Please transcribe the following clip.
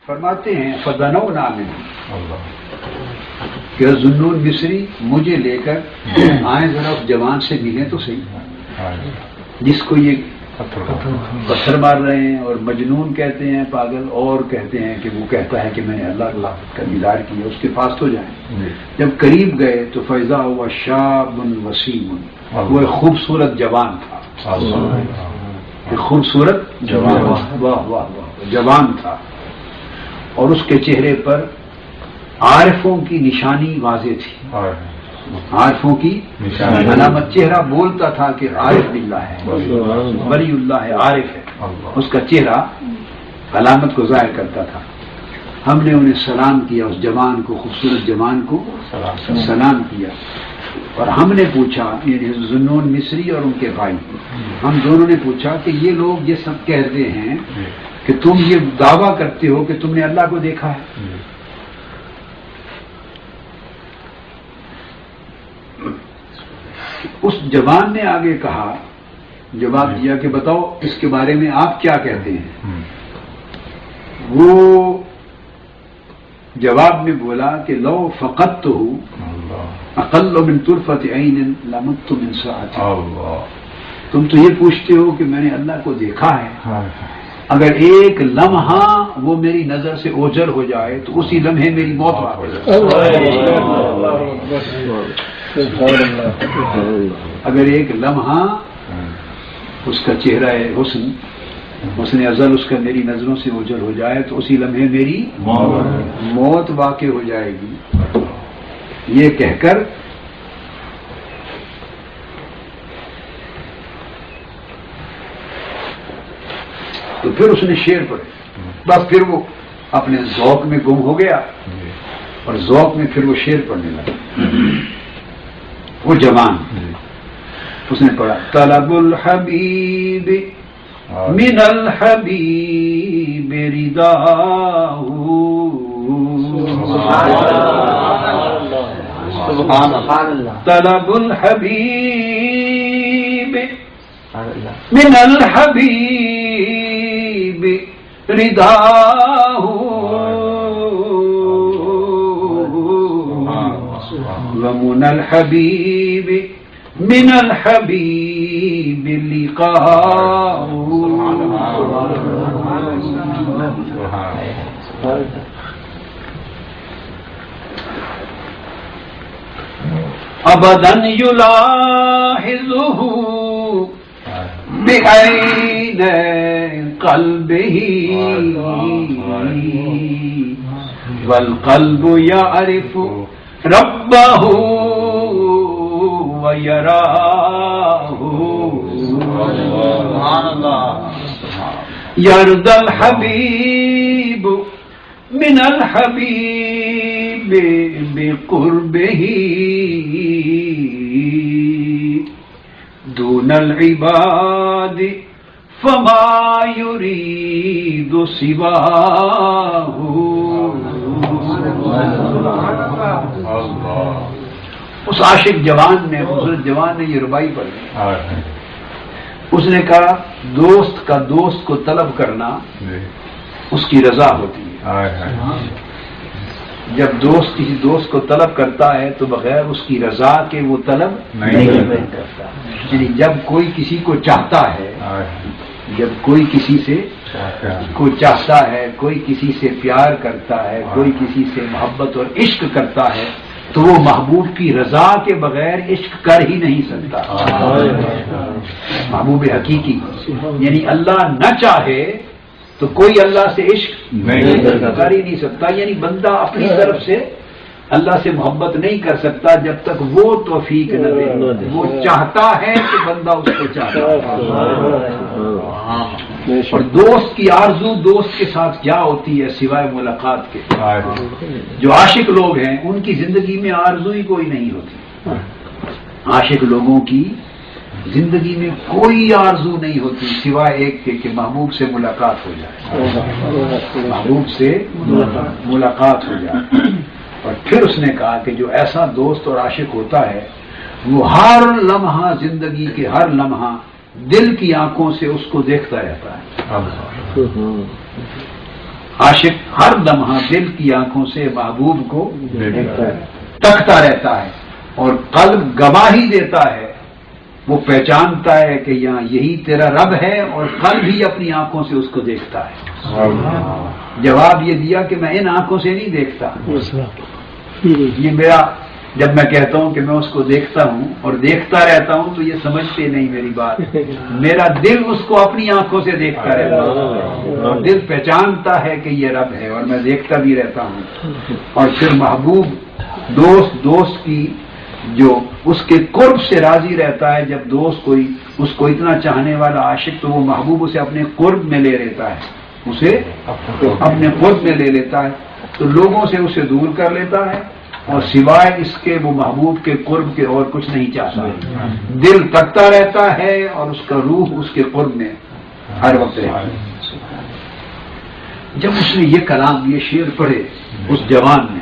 فرماتے ہیں فدنونا منہ کہ ذنون مصری مجھے لے کر آئیں ذرا اس جوان سے ملیں تو صحیح جس کو یہ پتھر مار رہے ہیں اور مجنون کہتے ہیں پاگل، اور کہتے ہیں کہ وہ کہتا ہے کہ میں نے اللہ کا دیدار کیا، اس کے پاس تو جائیں۔ جب قریب گئے تو فیضا ہوا شاب وسیم، وہ ایک خوبصورت جوان تھا، ایک خوبصورت جوان، واہ واہ واہ جوان تھا، اور اس کے چہرے پر عارفوں کی نشانی واضح تھی، عارفوں کی علامت، چہرہ بولتا تھا کہ عارف باللہ ہے، ولی اللہ ہے، عارف ہے، اس کا چہرہ علامت کو ظاہر کرتا تھا۔ ہم نے انہیں سلام کیا، اس جوان کو، خوبصورت جوان کو سلام کیا، اور ہم نے پوچھا، یعنی ذنون مصری اور ان کے بھائی، ہم دونوں نے پوچھا کہ یہ لوگ یہ سب کہتے ہیں کہ تم یہ دعویٰ کرتے ہو کہ تم نے اللہ کو دیکھا ہے، اس جوان نے آگے کہا، جواب دیا کہ بتاؤ اس کے بارے میں آپ کیا کہتے ہیں؟ وہ جواب میں بولا کہ لو فقدتہ اقل من طرفۃ عین لمت من ساعۃ، تم تو یہ پوچھتے ہو کہ میں نے اللہ کو دیکھا ہے، اگر ایک لمحہ وہ میری نظر سے اوجھل ہو جائے تو اسی لمحے میری موت ہو جائے، اگر ایک لمحہ اس کا چہرہ حسن ازل اس کا میری نظروں سے اوجھل ہو جائے تو اسی لمحے میری موت واقع ہو جائے گی۔ یہ کہہ کر تو پھر اس نے شعر پڑھے، بس پھر وہ اپنے ذوق میں گم ہو گیا، اور ذوق میں پھر وہ شعر پڑھنے لگا، وہ جوان اس نے پڑھا طلب الحبیب من الحبیب رداہ، طلب الحبیب من الحبیب رداہ ومن الحبیب من الحبیب لقاء، ابدا یلاحظہ بعین قلبہ والقلب یعرف ربہ ویراہ، یرضی الحبیب من الحبیب بقربہ دون العباد فما یرید سواہ۔ اس عاشق جوان نے، خوبصورت جوان نے یہ ربائی پڑھی، اس نے کہا دوست کا دوست کو طلب کرنا اس کی رضا ہوتی ہے، جب دوست کسی دوست کو طلب کرتا ہے تو بغیر اس کی رضا کے وہ طلب نہیں کرتا، یعنی جب کوئی کسی کو چاہتا ہے، جب کوئی کسی سے کو چاہتا ہے، کوئی کسی سے پیار کرتا ہے، کوئی کسی سے محبت اور عشق کرتا ہے تو وہ محبوب کی رضا کے بغیر عشق کر ہی نہیں سکتا، محبوب حقیقی، یعنی اللہ نہ چاہے تو کوئی اللہ سے عشق کر ہی نہیں سکتا، یعنی بندہ اپنی طرف سے اللہ سے محبت نہیں کر سکتا جب تک وہ توفیق نہ دے، وہ چاہتا ہے کہ بندہ اس کو چاہتا ہے، اور دوست کی آرزو دوست کے ساتھ کیا ہوتی ہے سوائے ملاقات کے؟ جو عاشق لوگ ہیں ان کی زندگی میں آرزو ہی کوئی نہیں ہوتی، عاشق لوگوں کی زندگی میں کوئی آرزو نہیں ہوتی سوائے ایک کے کہ محبوب سے ملاقات ہو جائے، محبوب سے ملاقات ہو جائے۔ اور پھر اس نے کہا کہ جو ایسا دوست اور عاشق ہوتا ہے وہ ہر لمحہ، زندگی کے ہر لمحہ دل کی آنکھوں سے اس کو دیکھتا رہتا ہے، عاشق ہر لمحہ دل کی آنکھوں سے محبوب کو تکتا رہتا ہے اور قلب گواہی دیتا ہے، وہ پہچانتا ہے کہ یہاں یہی تیرا رب ہے، اور قلب بھی اپنی آنکھوں سے اس کو دیکھتا ہے۔ جواب یہ دیا کہ میں ان آنکھوں سے نہیں دیکھتا، یہ میرا، جب میں کہتا ہوں کہ میں اس کو دیکھتا ہوں اور دیکھتا رہتا ہوں تو یہ سمجھتے نہیں میری بات، میرا دل اس کو اپنی آنکھوں سے دیکھتا رہتا ہے اور دل پہچانتا ہے کہ یہ رب ہے، اور میں دیکھتا بھی رہتا ہوں۔ اور پھر محبوب دوست کی جو اس کے قرب سے راضی رہتا ہے، جب دوست کوئی اس کو اتنا چاہنے والا عاشق، تو وہ محبوب اسے اپنے قرب میں لے لیتا ہے، اسے اپنے قرب میں لے لیتا ہے، تو لوگوں سے اسے دور کر لیتا ہے، اور سوائے اس کے وہ محبوب کے قرب کے اور کچھ نہیں چاہتا، دل تکتا رہتا ہے اور اس کا روح اس کے قرب میں ہر وقت رہتا ہے۔ جب اس نے یہ کلام، یہ شعر پڑھے اس جوان نے،